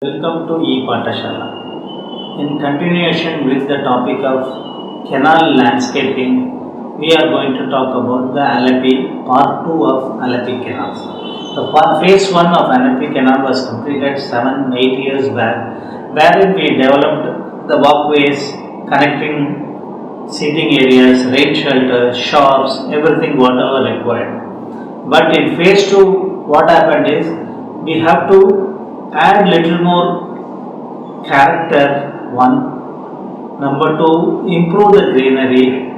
Welcome to E-Patashala. In continuation with the topic of canal landscaping, we are going to talk about the Alleppey, part 2 of Alleppey canals. Phase 1 of Alleppey canal was completed 7-8 years back, wherein we developed the walkways connecting seating areas, rain shelters, shops, everything whatever required. But in phase 2, what happened is we have to add little more character. One, number two, improve the greenery.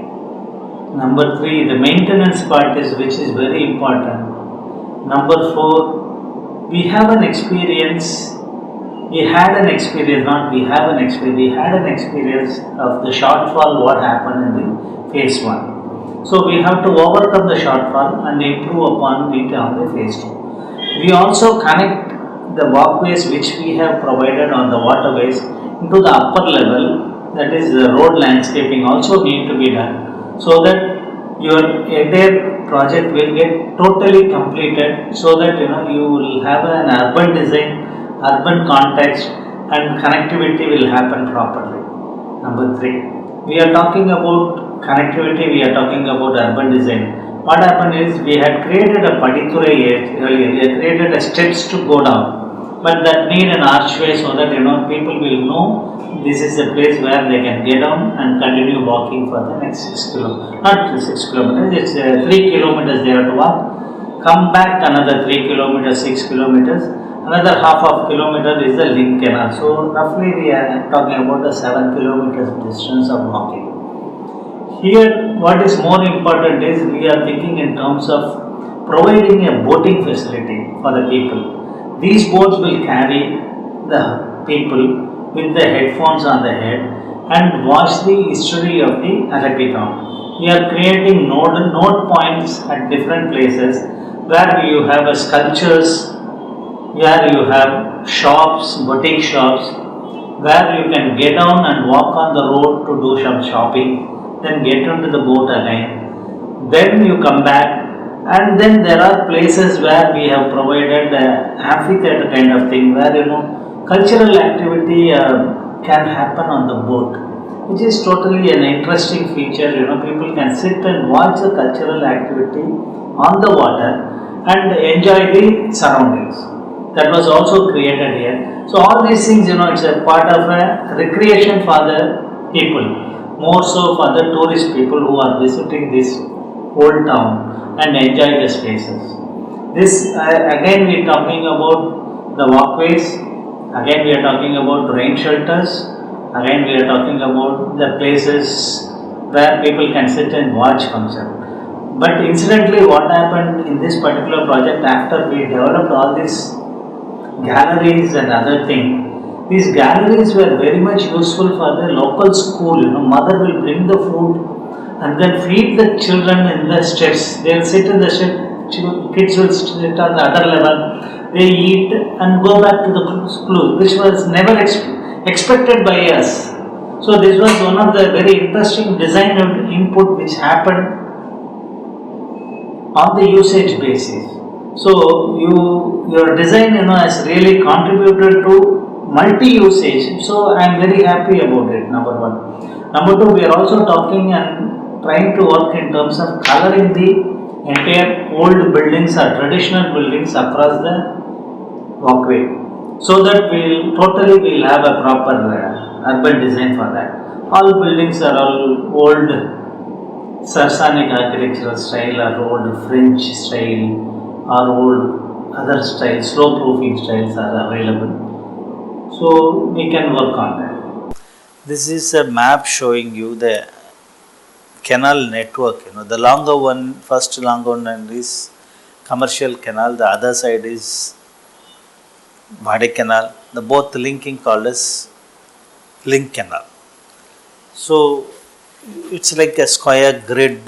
Number three, the maintenance part is which is very important. Number four, we have an experience. We had an experience, not we have an experience. We had an experience of the shortfall. What happened in the phase one. So we have to overcome the shortfall and improve upon it on the phase two. We also connect the walkways which we have provided on the waterways into the upper level, that is the road landscaping also need to be done, so that your entire project will get totally completed, so that you will have an urban design, urban context, and connectivity will happen properly. Number three, we are talking about connectivity, we are talking about urban design. What happened is we had created a Padithurai earlier, we had created a steps to go down, but that need an archway so that people will know this is the place where they can get down and continue walking for the next 6 kilometers. Not 6 kilometers, it's 3 kilometers they have to walk. Come back another 3 kilometers, 6 kilometers. Another half of kilometer is the link canal. So roughly we are talking about a 7 kilometers distance of walking. Here, what is more important is we are thinking in terms of providing a boating facility for the people. These boats will carry the people with the headphones on the head and watch the history of the Alleppey town. We are creating note points at different places where you have sculptures, where you have shops, boutique shops, where you can get down and walk on the road to do some shopping, then get onto the boat again, then you come back, and then there are places where we have provided amphitheater kind of thing where cultural activity can happen on the boat, which is totally an interesting feature. People can sit and watch the cultural activity on the water and enjoy the surroundings. That was also created here. So all these things, it's a part of a recreation for the people, more so for the tourist people who are visiting this old town and enjoy the spaces. This again we are talking about the walkways, again we are talking about rain shelters, again we are talking about the places where people can sit and watch function. But incidentally, what happened in this particular project, after we developed all these galleries and other things, these galleries were very much useful for the local school. Mother will bring the food and then feed the children in the steps. They will sit in the step. Kids will sit on the other level. They eat and go back to the school, which was never expected by us. So this was one of the very interesting design input which happened on the usage basis. So your design has really contributed to multi-usage. So I am very happy about it. Number one. Number two, we are also talking and trying to work in terms of coloring the entire old buildings or traditional buildings across the walkway, so that we'll have a proper urban design for that. All buildings are all old Sasanic architectural style or old French style or old other styles, slope proofing styles are available. So we can work on that. This is a map showing you the canal network. The longer one, first longer one is commercial canal, the other side is Bhade canal, the both linking called as link canal. So it's like a square grid,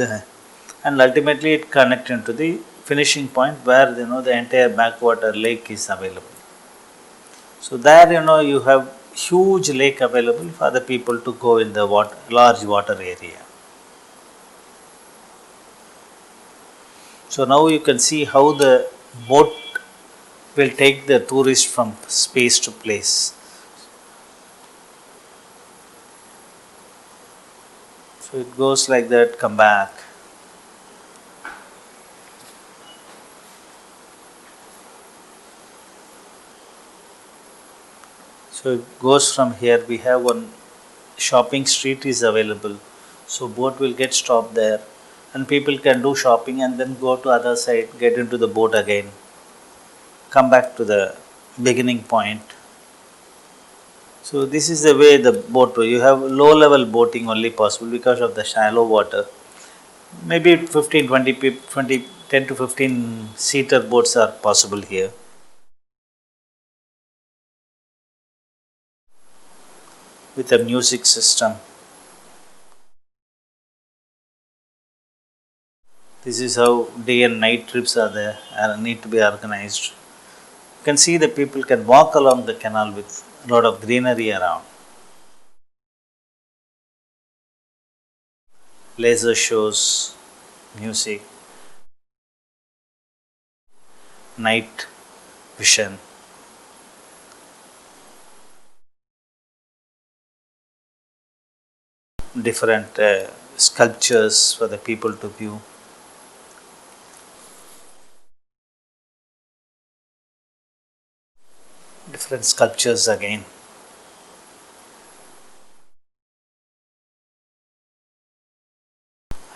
and ultimately it connects into the finishing point where the entire backwater lake is available. So there you have huge lake available for the people to go in the large water area. So now you can see how the boat will take the tourist from space to place. So it goes like that, come back. So it goes from here. We have one shopping street is available. So boat will get stopped there and people can do shopping and then go to other side, get into the boat again, come back to the beginning point. So this is the way the boat, you have low level boating only possible because of the shallow water. Maybe 15, 20, 20, 10 to 15 seater boats are possible here. With a music system. This is how day and night trips are there and need to be organized. You can see the people can walk along the canal with a lot of greenery around. Laser shows, music, night vision, different sculptures for the people to view. Different sculptures again.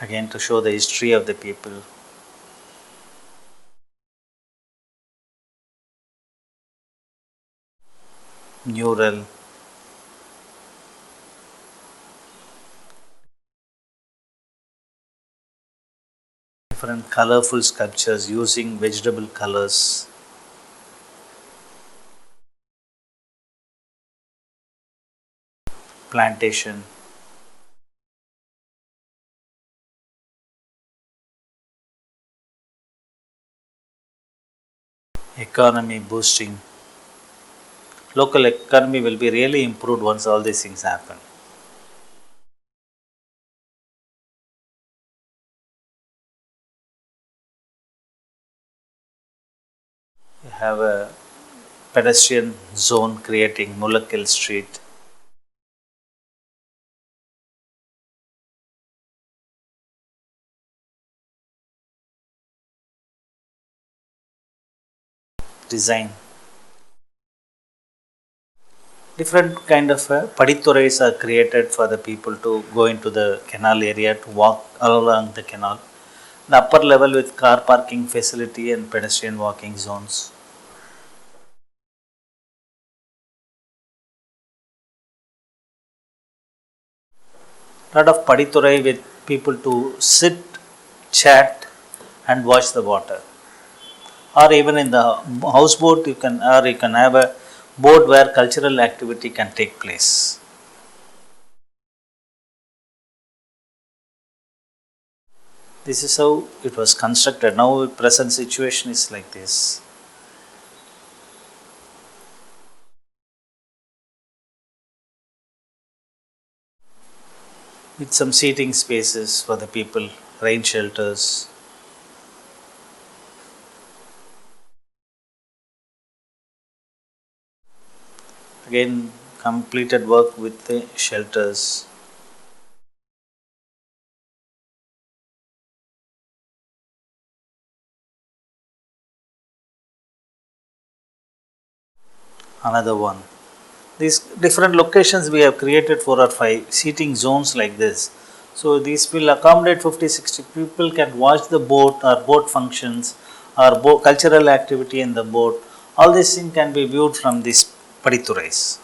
Again to show the history of the people. Mural. Different colorful sculptures using vegetable colors. Plantation. Economy boosting. Local economy will be really improved once all these things happen. You have a pedestrian zone creating Mulakil Street. Design. Different kind of padithurais are created for the people to go into the canal area to walk along the canal. The upper level with car parking facility and pedestrian walking zones. Lot of padithurai with people to sit, chat, and watch the water. Or even in the houseboat, you can have a boat where cultural activity can take place. This is how it was constructed. Now, present situation is like this. With some seating spaces for the people, rain shelters. Again, completed work with the shelters. Another one. These different locations we have created 4 or 5 seating zones like this. So these will accommodate 50, 60 people can watch the boat or boat functions or cultural activity in the boat. All these things can be viewed from these padithurais.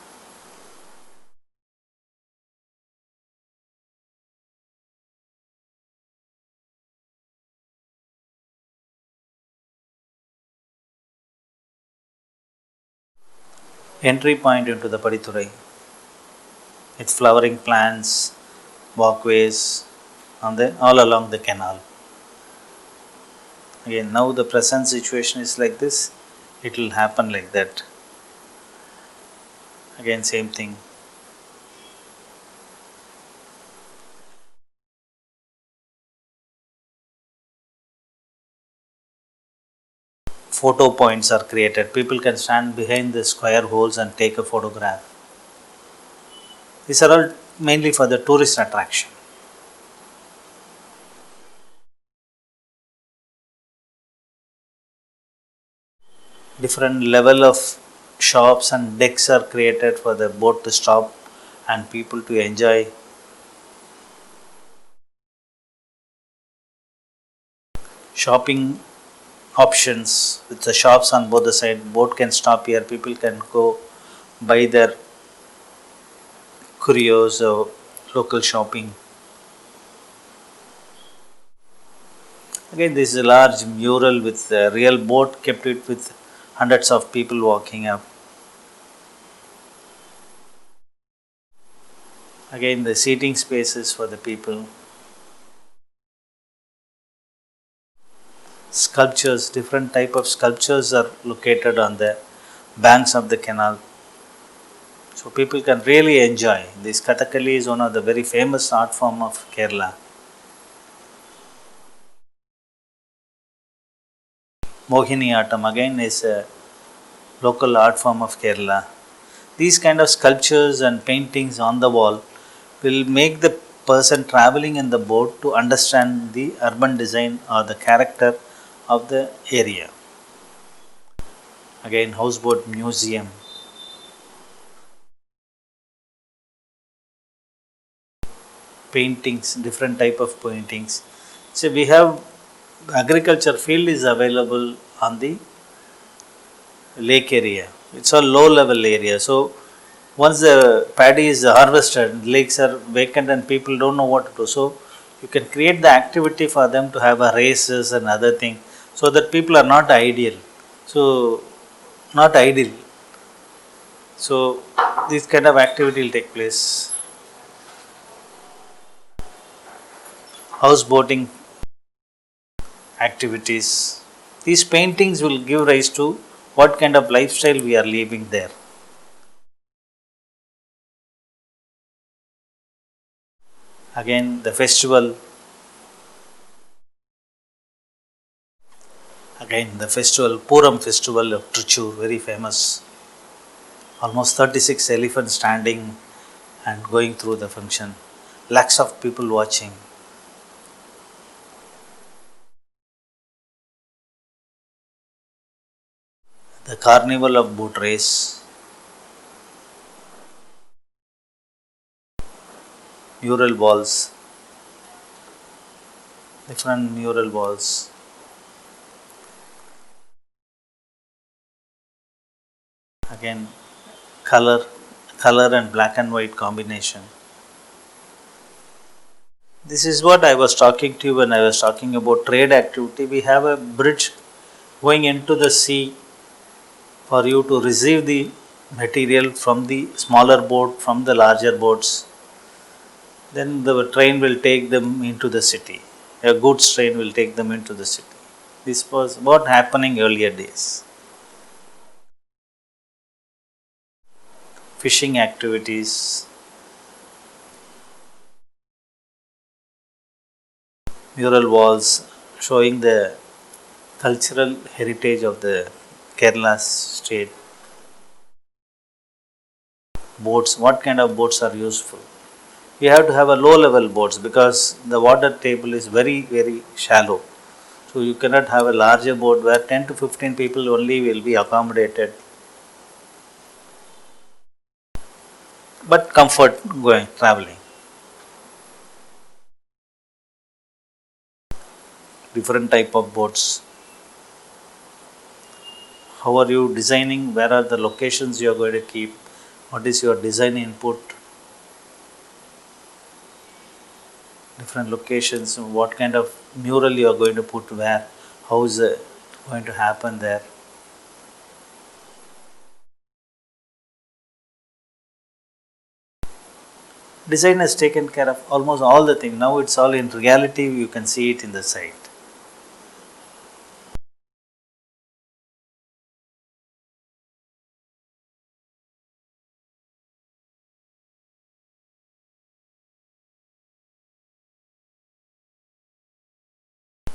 Entry point into the padithurai. It's flowering plants, walkways on the all along the canal. Again, now the present situation is like this. It will happen like that. Again, same thing. photo points are created. People can stand behind the square holes and take a photograph. These are all mainly for the tourist attraction. Different level of shops and decks are created for the boat to stop and people to enjoy. Shopping options with the shops on both the side. Boat can stop here. People can go buy their curios or local shopping. Again, this is a large mural with a real boat kept it with hundreds of people walking up. Again, the seating spaces for the people. Sculptures, different type of sculptures are located on the banks of the canal. So people can really enjoy. This Kathakali is one of the very famous art form of Kerala. Mohiniyattam again is a local art form of Kerala. These kind of sculptures and paintings on the wall will make the person traveling in the boat to understand the urban design or the character of the area. Again, houseboat museum. Paintings, different type of paintings. So we have agriculture field is available on the lake area. It's a low level area. So once the paddy is harvested, lakes are vacant and people don't know what to do. So you can create the activity for them to have a races and other thing, so that people are not ideal. So not idle. So this kind of activity will take place. Houseboating activities. These paintings will give rise to what kind of lifestyle we are living there. Again, the festival. Again, the festival, Puram festival of Trichur, very famous. Almost 36 elephants standing and going through the function. Lakhs of people watching. The carnival of boat race. Mural walls. Different mural walls. Again, color and black and white combination. This is what I was talking to you when I was talking about trade activity. We have a bridge going into the sea for you to receive the material from the smaller boat, from the larger boats. Then the train will take them into the city. A goods train will take them into the city. This was what happening earlier days. Fishing activities, mural walls showing the cultural heritage of the Kerala state. Boats, what kind of boats are useful? We have to have a low level boats because the water table is very shallow. So you cannot have a larger boat where 10 to 15 people only will be accommodated. But comfort going traveling. Different type of boats. How are you designing? Where are the locations you are going to keep? What is your design input? Different locations. What kind of mural you are going to put where? How is it going to happen there? Design has taken care of almost all the things. Now it's all in reality. You can see it in the site.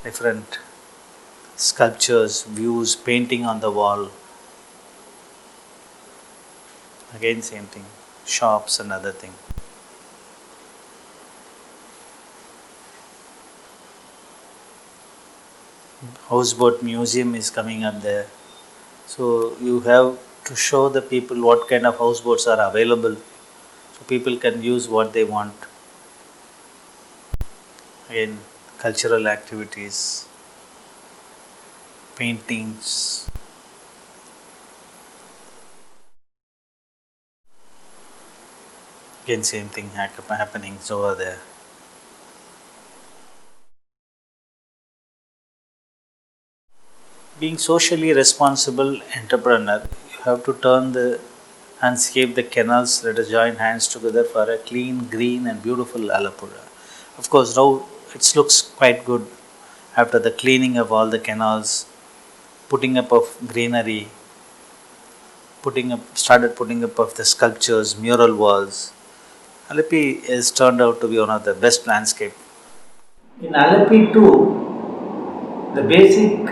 Different sculptures, views, painting on the wall. Again, same thing, shops and other thing. Houseboat museum is coming up there. So you have to show the people what kind of houseboats are available, so people can use what they want. Again, cultural activities, paintings. Again, same thing happening over there. Being socially responsible entrepreneur, you have to turn the landscape, the canals, let us join hands together for a clean, green, and beautiful Alapura. Of course, now it looks quite good after the cleaning of all the canals, putting up of greenery, started putting up of the sculptures, mural walls. Alleppey has turned out to be one of the best landscape. In Alleppey too, the basic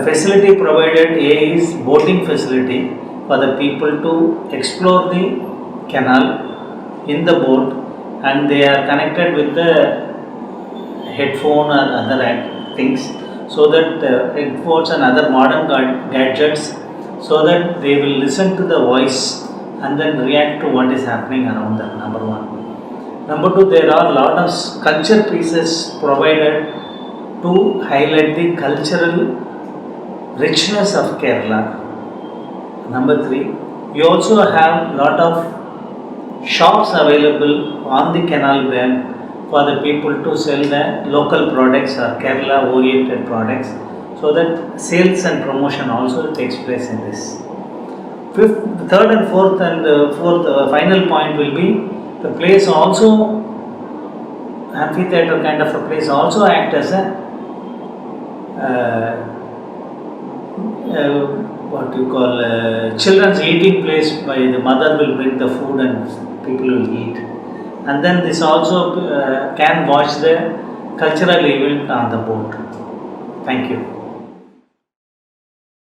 facility provided is boating facility for the people to explore the canal in the boat, and they are connected with the headphone or other things, so that headphones and other modern gadgets, so that they will listen to the voice and then react to what is happening around them. Number one. Number two, there are a lot of sculpture pieces provided to highlight the cultural richness of Kerala. Number three, you also have lot of shops available on the canal bank for the people to sell the local products or Kerala oriented products, so that sales and promotion also takes place in this. Third and fourth final point will be the place also, amphitheater kind of a place also act as a what you call children's eating place. By the mother will bring the food and people will eat, and then this also can watch the cultural event on the boat. Thank you.